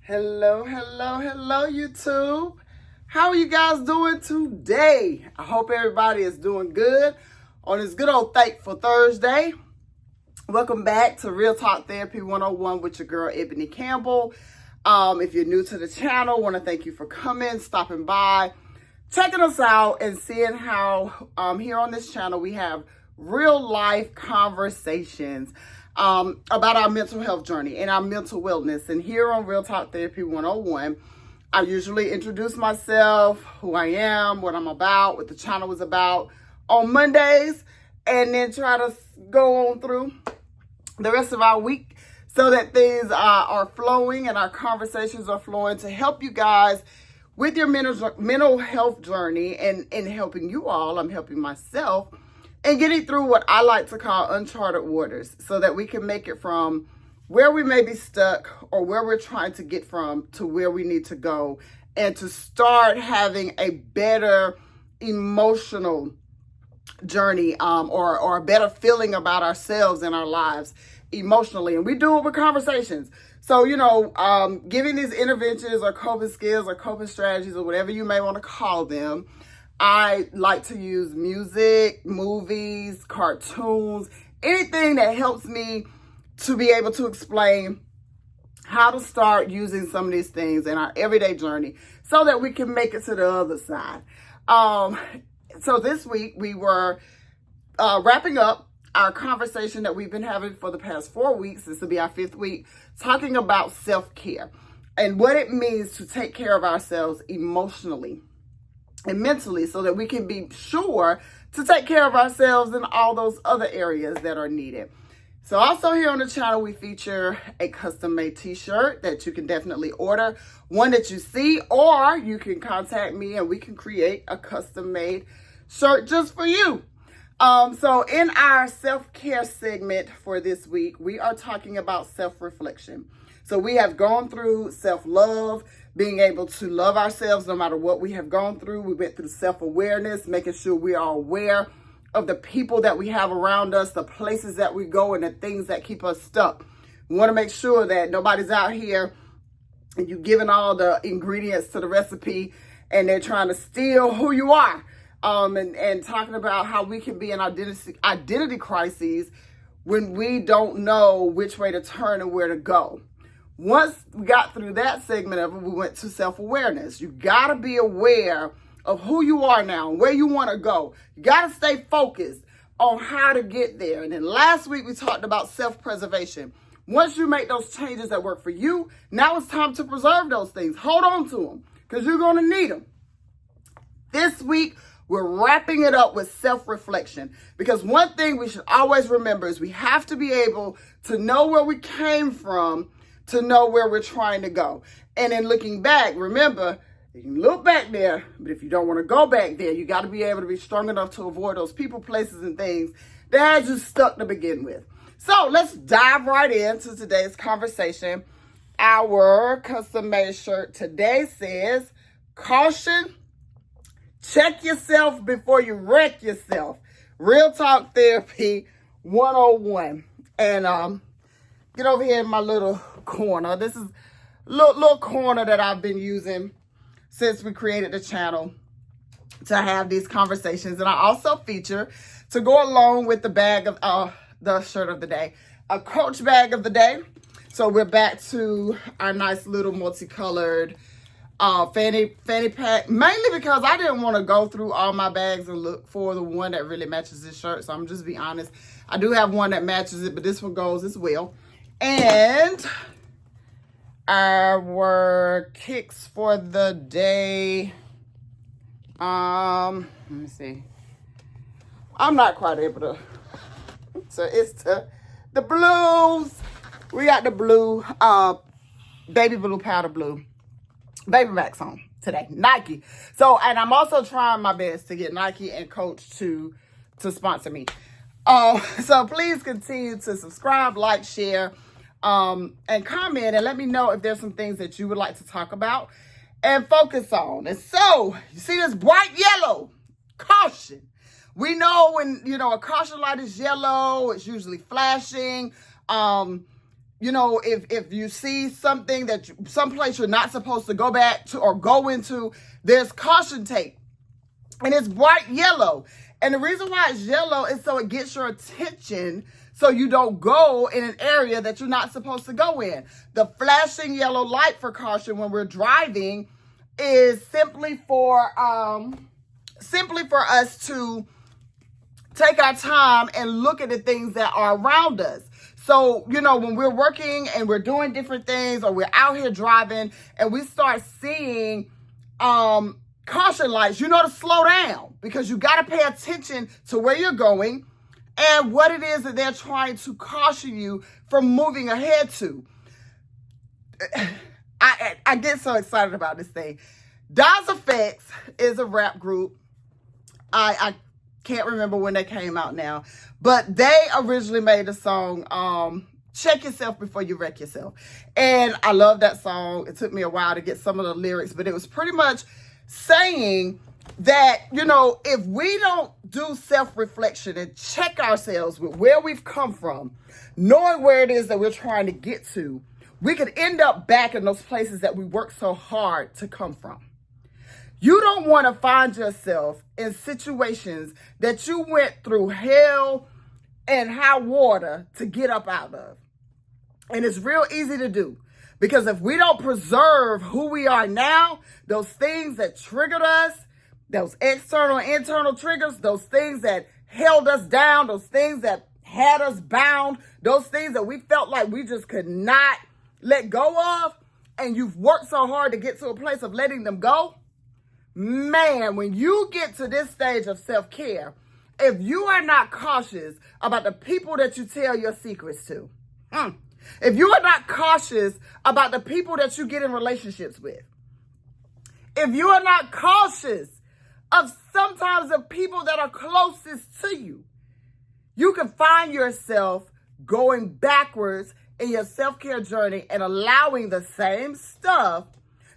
Hello, hello, hello, YouTube. How are you guys doing today? I hope everybody is doing good on this good old Thankful Thursday. Welcome back to Real Talk Therapy 101 with your girl, Ebony Campbell. If you're new to the channel, I want to thank you for coming, stopping by, checking us out, and seeing how here on this channel we have real life conversations about our mental health journey and our mental wellness. And here on Real Talk Therapy 101, I usually introduce myself, who I am, what I'm about, what the channel is about on Mondays, and then try to go on through the rest of our week so that things are flowing and our conversations are flowing to help you guys with your mental health journey. And in helping you all, I'm helping myself and getting through what I like to call uncharted waters so that we can make it from where we may be stuck or where we're trying to get from to where we need to go, and to start having a better emotional journey or a better feeling about ourselves and our lives emotionally. And we do it with conversations. So, giving these interventions or coping skills or coping strategies or whatever you may want to call them, I like to use music, movies, cartoons, anything that helps me to be able to explain how to start using some of these things in our everyday journey so that we can make it to the other side. So this week we were wrapping up our conversation that we've been having for the past 4 weeks. This will be our 5th week, talking about self-care and what it means to take care of ourselves emotionally and mentally so that we can be sure to take care of ourselves in all those other areas that are needed. So also here on the channel, we feature a custom-made t-shirt that you can definitely order, one that you see, or you can contact me and we can create a custom-made shirt just for you. So in our self-care segment for this week, we are talking about self-reflection. So we have gone through self-love, being able to love ourselves no matter what we have gone through. We went through self-awareness, making sure we are aware of the people that we have around us, the places that we go, and the things that keep us stuck. We want to make sure that nobody's out here and you're giving all the ingredients to the recipe and they're trying to steal who you are. And talking about how we can be in identity crises when we don't know which way to turn and where to go. Once we got through that segment of it, we went to self-awareness. You got to be aware of who you are now and where you want to go. You got to stay focused on how to get there. And then last week we talked about self-preservation. Once you make those changes that work for you, now it's time to preserve those things. Hold on to them because you're going to need them. This week, we're wrapping it up with self-reflection, because one thing we should always remember is we have to be able to know where we came from to know where we're trying to go. And in looking back, remember, you can look back there, but if you don't want to go back there, you got to be able to be strong enough to avoid those people, places, and things that had you stuck to begin with. So let's dive right into today's conversation. Our custom-made shirt today says, "Caution, check yourself before you wreck yourself." Real Talk Therapy 101. And get over here in my little corner. This is a little corner that I've been using since we created the channel to have these conversations. And I also feature, to go along with the bag of the shirt of the day, a Coach bag of the day. So we're back to our nice little multicolored fanny pack, mainly because I didn't want to go through all my bags and look for the one that really matches this shirt. So I'm just be honest, I do have one that matches it, but this one goes as well. And our kicks for the day, let me see, I'm not quite able to, so it's the blues. We got the blue, baby blue, powder blue Baby Max on today, Nike. So, and I'm also trying my best to get Nike and Coach to sponsor me. So please continue to subscribe, like, share, and comment, and let me know if there's some things that you would like to talk about and focus on. And so, you see this bright yellow? Caution. We know when, a caution light is yellow, it's usually flashing. if you see something that someplace you're not supposed to go back to or go into, there's caution tape. And it's bright yellow. And the reason why it's yellow is so it gets your attention so you don't go in an area that you're not supposed to go in. The flashing yellow light for caution when we're driving is simply for us to take our time and look at the things that are around us. So, when we're working and we're doing different things, or we're out here driving and we start seeing caution lights, to slow down, because you got to pay attention to where you're going and what it is that they're trying to caution you from moving ahead to. I get so excited about this thing. Das EFX is a rap group. I can't remember when they came out now, but they originally made a song, Check Yourself Before You Wreck Yourself. And I love that song. It took me a while to get some of the lyrics, but it was pretty much saying that, if we don't do self-reflection and check ourselves with where we've come from, knowing where it is that we're trying to get to, we could end up back in those places that we worked so hard to come from. You don't want to find yourself in situations that you went through hell and high water to get up out of. And it's real easy to do, because if we don't preserve who we are now, those things that triggered us, those external and internal triggers, those things that held us down, those things that had us bound, those things that we felt like we just could not let go of, and you've worked so hard to get to a place of letting them go, man, when you get to this stage of self-care, if you are not cautious about the people that you tell your secrets to, if you are not cautious about the people that you get in relationships with, if you are not cautious of sometimes the people that are closest to you, you can find yourself going backwards in your self-care journey and allowing the same stuff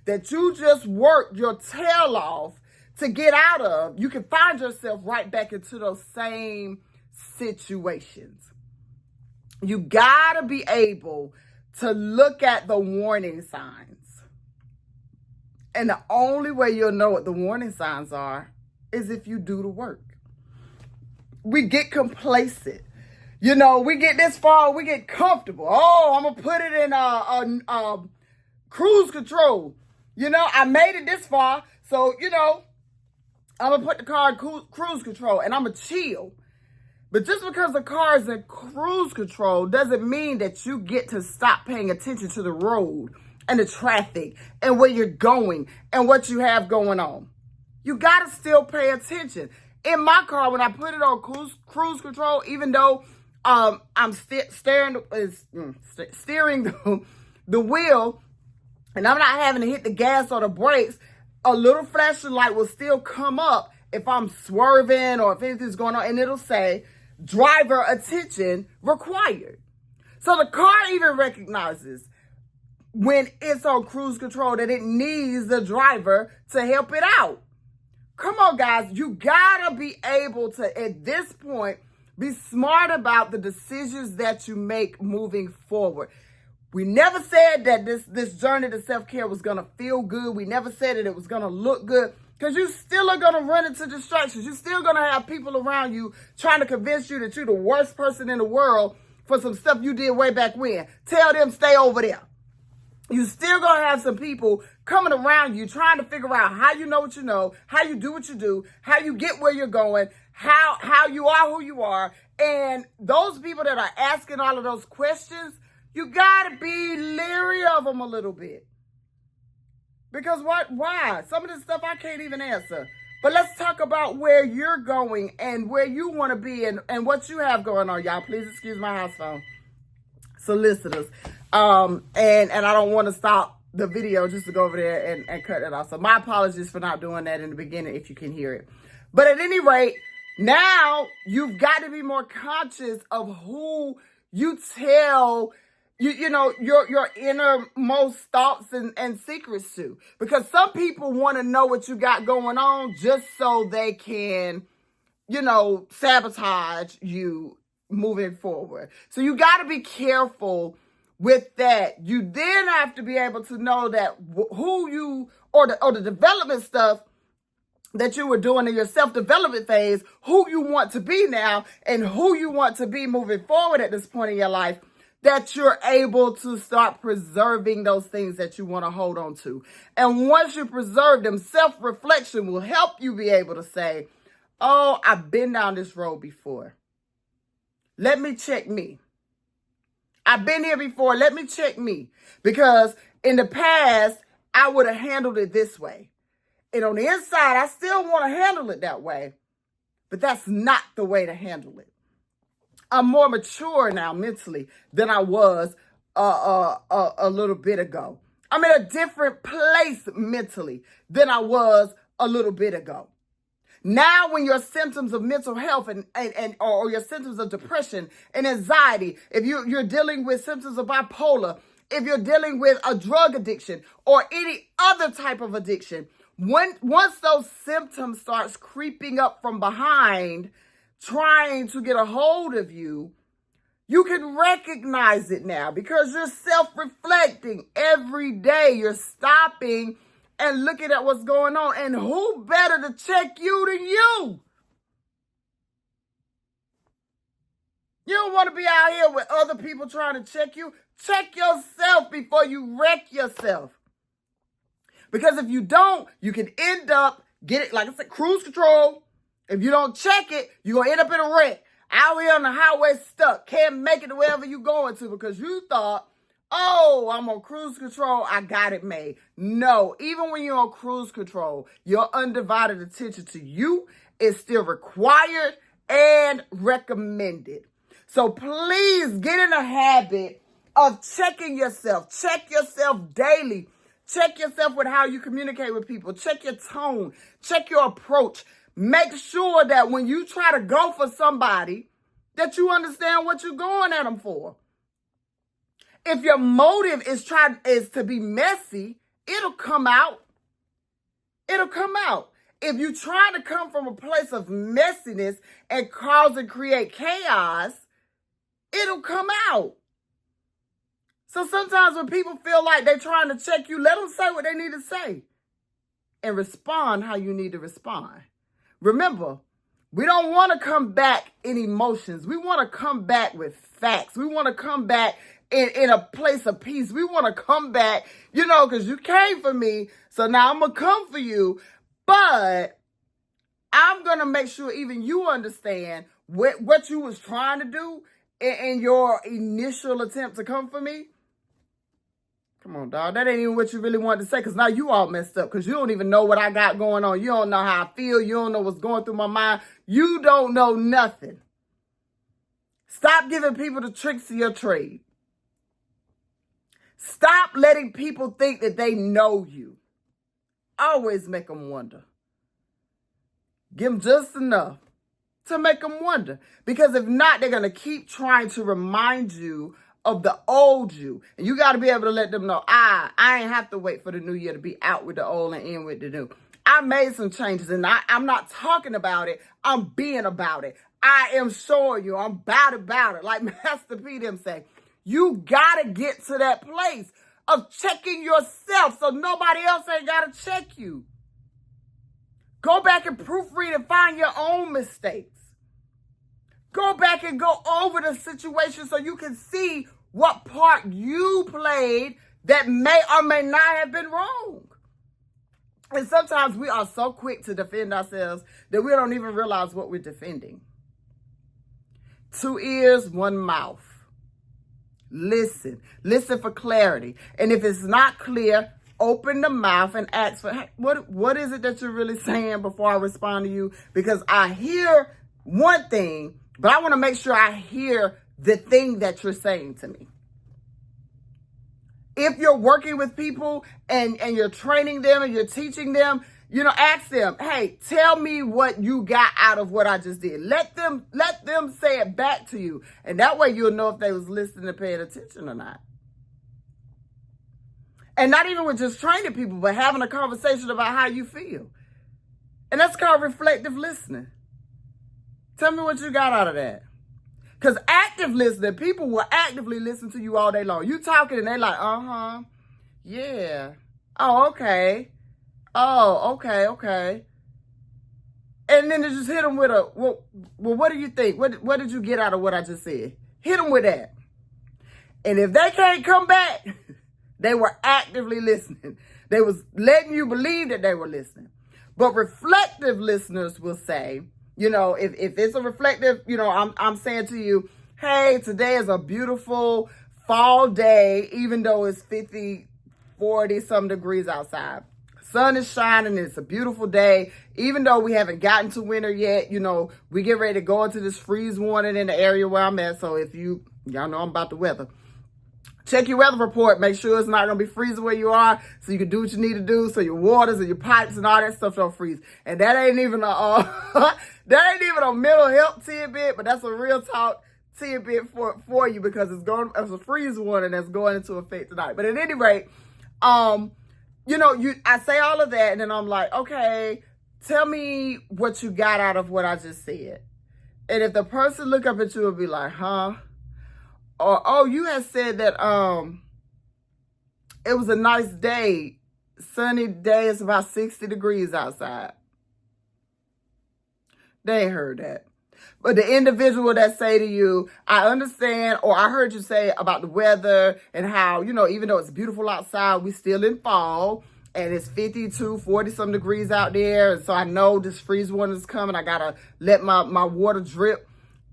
that you just worked your tail off to get out of. You can find yourself right back into those same situations. You gotta be able to look at the warning signs. And the only way you'll know what the warning signs are is if you do the work. We get complacent. We get this far, we get comfortable. Oh, I'm gonna put it in cruise control. I made it this far, so, I'm gonna put the car in cruise control and I'm gonna chill. But just because the car is in cruise control doesn't mean that you get to stop paying attention to the road and the traffic and where you're going and what you have going on. You got to still pay attention. In my car, when I put it on cruise control, even though I'm steering the wheel and I'm not having to hit the gas or the brakes, a little flashing light will still come up if I'm swerving or if anything's going on, and it'll say, driver attention required. So the car even recognizes when it's on cruise control that it needs the driver to help it out. Come on, guys. You gotta be able to, at this point, be smart about the decisions that you make moving forward. We never said that this journey to self-care was gonna feel good. We never said that it was gonna look good. Because you still are going to run into distractions. You're still going to have people around you trying to convince you that you're the worst person in the world for some stuff you did way back when. Tell them stay over there. You still going to have some people coming around you trying to figure out how you know what you know, how you do what you do, how you get where you're going, how you are who you are. And those people that are asking all of those questions, you got to be leery of them a little bit. Because why? Some of this stuff I can't even answer. But let's talk about where you're going and where you want to be and what you have going on, y'all. Please excuse my house phone. Solicitors. And I don't want to stop the video just to go over there and cut it off. So my apologies for not doing that in the beginning if you can hear it. But at any rate, now you've got to be more conscious of who you tell your innermost thoughts and secrets to. Because some people want to know what you got going on just so they can, sabotage you moving forward. So you got to be careful with that, you then have to be able to know that who you, or the development stuff that you were doing in your self-development phase, who you want to be now and who you want to be moving forward at this point in your life, that you're able to start preserving those things that you want to hold on to. And once you preserve them, self-reflection will help you be able to say, oh, I've been down this road before. Let me check me. I've been here before. Let me check me. Because in the past, I would have handled it this way. And on the inside, I still want to handle it that way. But that's not the way to handle it. I'm more mature now mentally than I was a little bit ago. I'm in a different place mentally than I was a little bit ago. Now, when your symptoms of mental health or your symptoms of depression and anxiety, if you're dealing with symptoms of bipolar, if you're dealing with a drug addiction or any other type of addiction, once those symptoms starts creeping up from behind, trying to get a hold of you, you can recognize it now because you're self-reflecting every day. You're stopping and looking at what's going on. And who better to check you than you? You don't want to be out here with other people trying to check you. Check yourself before you wreck yourself. Because if you don't, you can end up getting, like I said, cruise control. If you don't check it, you're going to end up in a wreck. Out here on the highway stuck. Can't make it to wherever you're going to because you thought, oh, I'm on cruise control. I got it made. No, even when you're on cruise control, your undivided attention to you is still required and recommended. So please get in a habit of checking yourself. Check yourself daily. Check yourself with how you communicate with people. Check your tone. Check your approach. Make sure that when you try to go for somebody, that you understand what you're going at them for. If your motive is to be messy, it'll come out. It'll come out. If you try to come from a place of messiness and cause and create chaos, it'll come out. So sometimes when people feel like they're trying to check you, let them say what they need to say and respond how you need to respond. Remember, we don't want to come back in emotions. We want to come back with facts. We want to come back in a place of peace. We want to come back, because you came for me, so now I'm going to come for you. But I'm going to make sure even you understand what you was trying to do in your initial attempt to come for me. Come on, dog. That ain't even what you really wanted to say because now you all messed up because you don't even know what I got going on. You don't know how I feel. You don't know what's going through my mind. You don't know nothing. Stop giving people the tricks of your trade. Stop letting people think that they know you. Always make them wonder. Give them just enough to make them wonder. Because if not, they're going to keep trying to remind you of the old you. And you got to be able to let them know, I ain't have to wait for the new year to be out with the old and in with the new. I made some changes and I'm not talking about it. I'm being about it. I am showing you. I'm bad about it. Like Master P them say, you got to get to that place of checking yourself so nobody else ain't got to check you. Go back and proofread and find your own mistakes. Go back and go over the situation so you can see what part you played that may or may not have been wrong. And sometimes we are so quick to defend ourselves that we don't even realize what we're defending. 2 ears, 1 mouth. Listen for clarity. And if it's not clear, open the mouth and ask for, hey, what is it that you're really saying before I respond to you? Because I hear one thing, but I want to make sure I hear the thing that you're saying to me. If you're working with people and you're training them and you're teaching them, ask them, hey, tell me what you got out of what I just did. Let them say it back to you. And that way you'll know if they was listening and paying attention or not. And not even with just training people, but having a conversation about how you feel. And that's called reflective listening. Tell me what you got out of that. Because active listening, people will actively listen to you all day long. You talking and they like, uh-huh, yeah. Oh, okay. Oh, okay. And then they just hit them with a, well, what do you think? What did you get out of what I just said? Hit them with that. And if they can't come back, they were actively listening. They was letting you believe that they were listening. But reflective listeners will say, you know, if it's a reflective, you know, I'm saying to you, hey, today is a beautiful fall day, even though it's 50, 40 some degrees outside. Sun is shining. It's a beautiful day. Even though we haven't gotten to winter yet, you know, we get ready to go into this freeze warning in the area where I'm at. So if y'all know I'm about the weather. Check your weather report. Make sure it's not going to be freezing where you are so you can do what you need to do so your waters and your pipes and all that stuff don't freeze. And that ain't even a mental health tidbit, but that's a real talk tidbit for you because it's a freeze warning that's going into effect tonight. But at any rate, you know, I say all of that and then I'm like, okay, tell me what you got out of what I just said. And if the person look up at you and be like, huh? Or, oh, you had said that it was a nice day. Sunny day. It's about 60 degrees outside. They ain't heard that. But the individual that say to you, I understand, or I heard you say about the weather and how, you know, even though it's beautiful outside, we still in fall. And it's 52, 40 some degrees out there. And so I know this freeze warning is coming. I got to let my water drip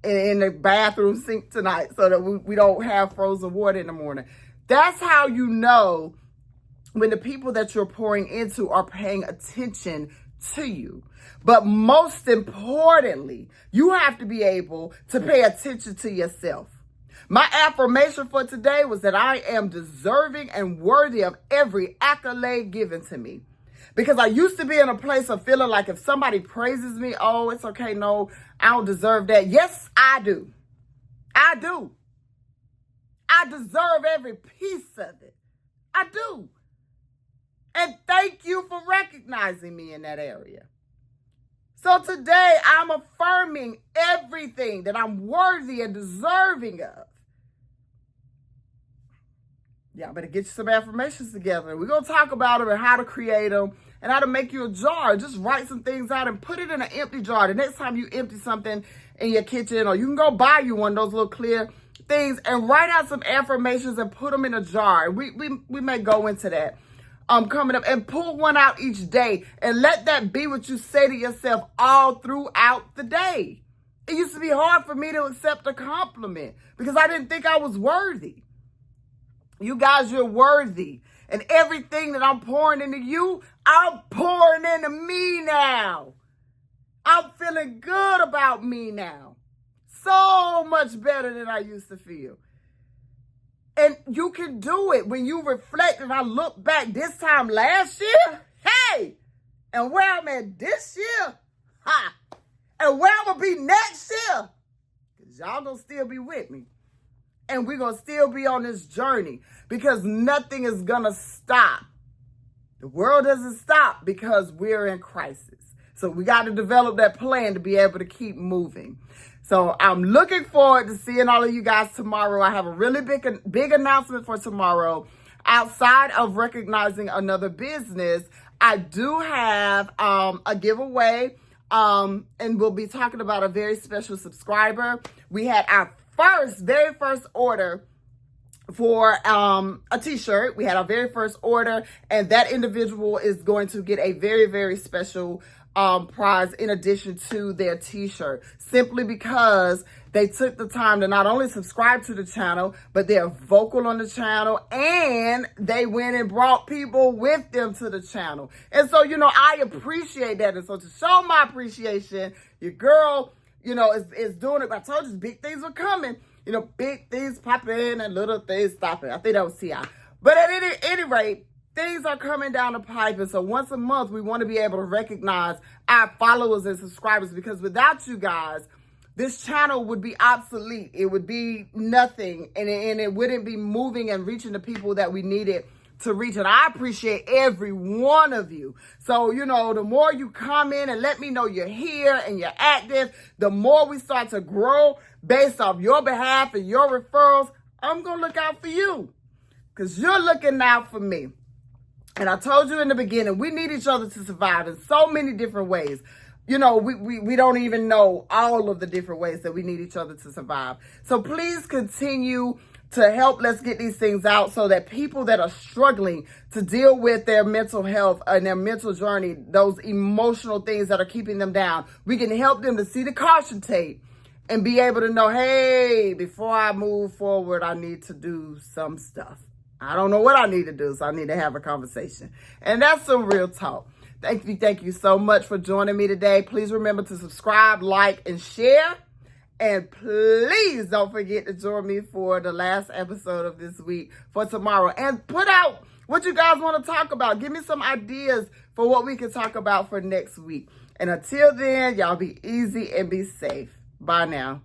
in the bathroom sink tonight so that we don't have frozen water in the morning. That's how you know when the people that you're pouring into are paying attention to you. But most importantly, you have to be able to pay attention to yourself. My affirmation for today was that I am deserving and worthy of every accolade given to me. Because I used to be in a place of feeling like if somebody praises me, oh, it's okay. No, I don't deserve that. Yes, I do. I do. I deserve every piece of it. I do. And thank you for recognizing me in that area. So today I'm affirming everything that I'm worthy and deserving of. Y'all better get you some affirmations together. We're going to talk about them and how to create them and how to make you a jar. Just write some things out and put it in an empty jar. The next time you empty something in your kitchen, or you can go buy you one of those little clear things and write out some affirmations and put them in a jar. We may go into that coming up, and pull one out each day and let that be what you say to yourself all throughout the day. It used to be hard for me to accept a compliment because I didn't think I was worthy. You guys, you're worthy. And everything that I'm pouring into you, I'm pouring into me now. I'm feeling good about me now. So much better than I used to feel. And you can do it when you reflect. And I look back this time last year, hey, and where I'm at this year, ha, and where I'm going to be next year, because y'all going to still be with me. And we're going to still be on this journey because nothing is going to stop. The world doesn't stop because we're in crisis. So we got to develop that plan to be able to keep moving. So I'm looking forward to seeing all of you guys tomorrow. I have a really big announcement for tomorrow. Outside of recognizing another business, I do have a giveaway. And we'll be talking about a very special subscriber. We had our very first order for a t-shirt. We had our very first order, and that individual is going to get a very, very special prize in addition to their t-shirt, simply because they took the time to not only subscribe to the channel, but they're vocal on the channel, and they went and brought people with them to the channel. And so, you know, I appreciate that. And so to show my appreciation, your girl, you know, is doing it. I told you big things were coming. You know, big things popping and little things stopping. I think that was T.I. But at any rate, things are coming down the pipe. And so once a month, we want to be able to recognize our followers and subscribers, because without you guys, this channel would be obsolete. It would be nothing. And it wouldn't be moving and reaching the people that we needed to reach. And I appreciate every one of you. So, the more you come in and let me know you're here and you're active, the more we start to grow based off your behalf and your referrals. I'm going to look out for you because you're looking out for me. And I told you in the beginning, we need each other to survive in so many different ways. We don't even know all of the different ways that we need each other to survive. So please continue to help. Let's get these things out so that people that are struggling to deal with their mental health and their mental journey, those emotional things that are keeping them down, we can help them to see the caution tape and be able to know, hey, before I move forward, I need to do some stuff. I don't know what I need to do, so I need to have a conversation. And that's some real talk. Thank you so much for joining me today. Please remember to subscribe, like, and share. And please don't forget to join me for the last episode of this week for tomorrow. And put out what you guys want to talk about. Give me some ideas for what we can talk about for next week. And until then, y'all be easy and be safe. Bye now.